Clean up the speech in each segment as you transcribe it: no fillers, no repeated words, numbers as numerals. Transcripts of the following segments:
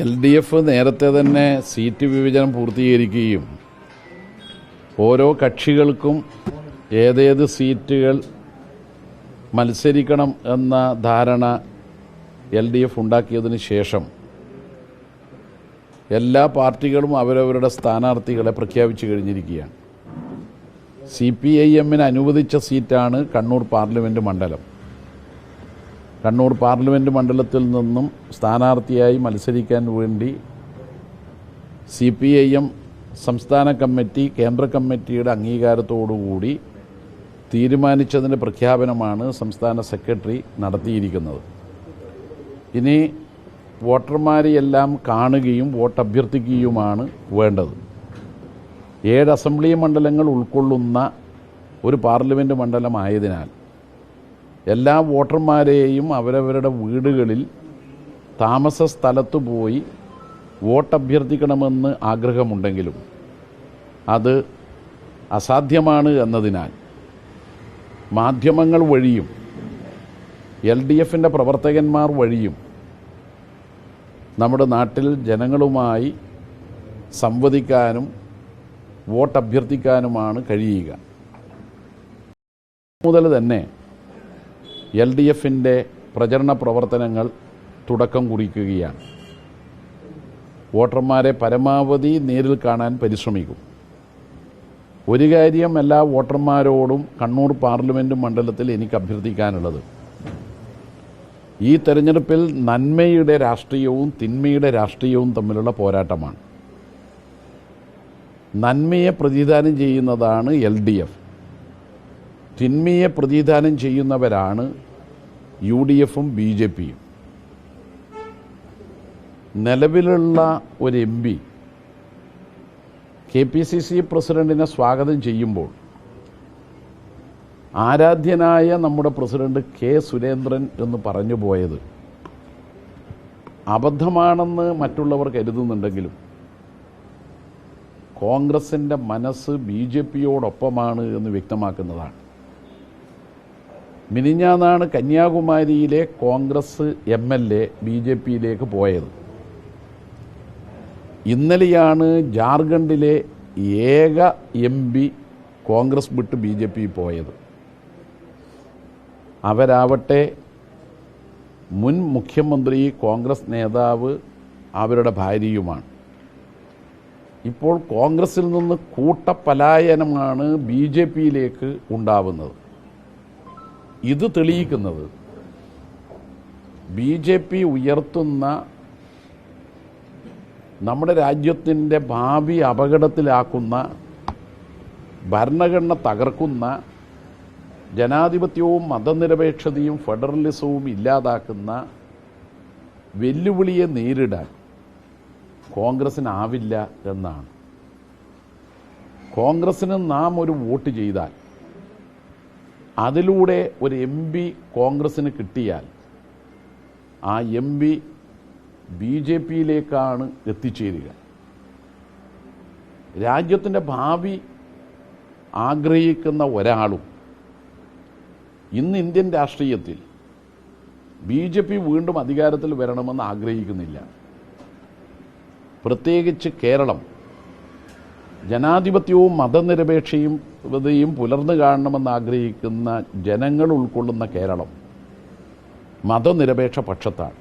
LDF നേരത്തെ തന്നെ seat വിഭജനം പൂർത്തീകരിക്കുകയും ഓരോ കക്ഷികൾക്കും ഏതേത് സീറ്റുകൾ മത്സരിക്കണം എന്ന ധാരണ LDF ഉണ്ടാക്കിയതിന് ശേഷം എല്ലാ പാർട്ടികളും അവരവരുടെ സ്ഥാനാർത്ഥികളെ പ്രഖ്യാപിച്ചു കഴിഞ്ഞിരിക്കുകയാണ്. CPIM-ന് അനുവദിച്ച സീറ്റാണ് കണ്ണൂർ പാർലമെൻറ്റ് മണ്ഡലം. കണ്ണൂർ പാർലമെൻറ്റ് മണ്ഡലത്തിൽ നിന്നും സ്ഥാനാർത്ഥിയായി മത്സരിക്കാൻ വേണ്ടി CPIM സംസ്ഥാന കമ്മിറ്റി കേന്ദ്ര കമ്മിറ്റിയുടെ അംഗീകാരത്തോടുകൂടി തീരുമാനിച്ചതിൻ്റെ പ്രഖ്യാപനമാണ് സംസ്ഥാന സെക്രട്ടറി നടത്തിയിരിക്കുന്നത്. ഇനി വോട്ടർമാരെയെല്ലാം കാണുകയും വോട്ട് അഭ്യർത്ഥിക്കുകയുമാണ് വേണ്ടത്. 7 അസംബ്ലി മണ്ഡലങ്ങൾ ഉൾക്കൊള്ളുന്ന ഒരു പാർലമെൻറ്റ് മണ്ഡലമായതിനാൽ എല്ലാ വോട്ടർമാരെയും അവരവരുടെ വീടുകളിൽ താമസ സ്ഥലത്ത് പോയി വോട്ട് അഭ്യർത്ഥിക്കണമെന്ന് ആഗ്രഹമുണ്ടെങ്കിലും അത് അസാധ്യമാണ് എന്നതിനാൽ മാധ്യമങ്ങൾ വഴിയും LDF-ൻ്റെ പ്രവർത്തകന്മാർ വഴിയും നമ്മുടെ നാട്ടിൽ ജനങ്ങളുമായി സംവദിക്കാനും വോട്ട് അഭ്യർത്ഥിക്കാനുമാണ് കഴിയുക. മുതൽ തന്നെ LDF-ൻ്റെ പ്രചരണ പ്രവർത്തനങ്ങൾ തുടക്കം കുറിക്കുകയാണ്. വോട്ടർമാരെ പരമാവധി നേരിൽ കാണാൻ പരിശ്രമിക്കും. ഒരു കാര്യം എല്ലാ വോട്ടർമാരോടും കണ്ണൂർ പാർലമെൻറ്റ് മണ്ഡലത്തിൽ എനിക്ക് അഭ്യർത്ഥിക്കാനുള്ളത്, ഈ തെരഞ്ഞെടുപ്പിൽ നന്മയുടെ രാഷ്ട്രീയവും തിന്മയുടെ രാഷ്ട്രീയവും തമ്മിലുള്ള പോരാട്ടമാണ്. നന്മയെ പ്രതിദാനം ചെയ്യുന്നതാണ് LDF. തിന്മയെ പ്രതിദാനം ചെയ്യുന്നവരാണ് UDF-ഉം BJP-യും. നിലവിലുള്ള ഒരു MP KPCC പ്രസിഡന്റിനെ സ്വാഗതം ചെയ്യുമ്പോൾ ആരാധ്യനായ നമ്മുടെ പ്രസിഡന്റ് K. സുരേന്ദ്രൻ എന്ന് പറഞ്ഞു പോയത് അബദ്ധമാണെന്ന് മറ്റുള്ളവർ കരുതുന്നുണ്ടെങ്കിലും കോൺഗ്രസിൻ്റെ മനസ്സ് BJP-യോടൊപ്പമാണ് എന്ന് വ്യക്തമാക്കുന്നതാണ്. മിനിഞ്ഞാന്നാണ് കന്യാകുമാരിയിലെ കോൺഗ്രസ് MLA BJP-യിലേക്ക് പോയത്. ഇന്നലെയാണ് ജാർഖണ്ഡിലെ ഏക MP കോൺഗ്രസ് വിട്ട് BJP പോയത്. അവരാവട്ടെ മുൻ മുഖ്യമന്ത്രി, കോൺഗ്രസ് നേതാവ്, അവരുടെ ഭാര്യയുമാണ്. ഇപ്പോൾ കോൺഗ്രസിൽ നിന്ന് കൂട്ടപലായനമാണ് BJP-യിലേക്ക് ഉണ്ടാവുന്നത്. ഇത് തെളിയിക്കുന്നത് BJP ഉയർത്തുന്ന നമ്മുടെ രാജ്യത്തിൻ്റെ ഭാവി അപകടത്തിലാക്കുന്ന, ഭരണഘടന തകർക്കുന്ന, ജനാധിപത്യവും മതനിരപേക്ഷതയും ഫെഡറലിസവും ഇല്ലാതാക്കുന്ന വെല്ലുവിളിയെ നേരിടാൻ കോൺഗ്രസിനാവില്ല എന്നാണ്. കോൺഗ്രസിന് നാം ഒരു വോട്ട് ചെയ്താൽ അതിലൂടെ ഒരു MP കോൺഗ്രസിന് കിട്ടിയാൽ ആ MP BJP-യിലേക്കാണ് എത്തിച്ചേരുക. രാജ്യത്തിൻ്റെ ഭാവി ആഗ്രഹിക്കുന്ന ഒരാളും ഇന്ന് ഇന്ത്യൻ രാഷ്ട്രീയത്തിൽ BJP വീണ്ടും അധികാരത്തിൽ വരണമെന്ന് ആഗ്രഹിക്കുന്നില്ല. പ്രത്യേകിച്ച് കേരളം ജനാധിപത്യവും മതനിരപേക്ഷതയും പുലർന്നു കാണണമെന്ന് ആഗ്രഹിക്കുന്ന ജനങ്ങൾ ഉൾക്കൊള്ളുന്ന കേരളം മതനിരപേക്ഷ പക്ഷത്താണ്.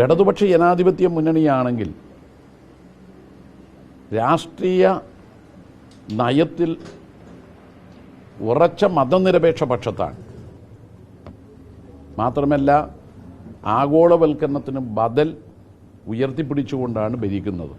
ഇടതുപക്ഷ ജനാധിപത്യ മുന്നണിയാണെങ്കിൽ രാഷ്ട്രീയ നയത്തിൽ ഉറച്ച മതനിരപേക്ഷ പക്ഷത്താണ്. മാത്രമല്ല ആഗോളവൽക്കരണത്തിന് ബദൽ ഉയർത്തിപ്പിടിച്ചുകൊണ്ടാണ് ഭരിക്കുന്നത്.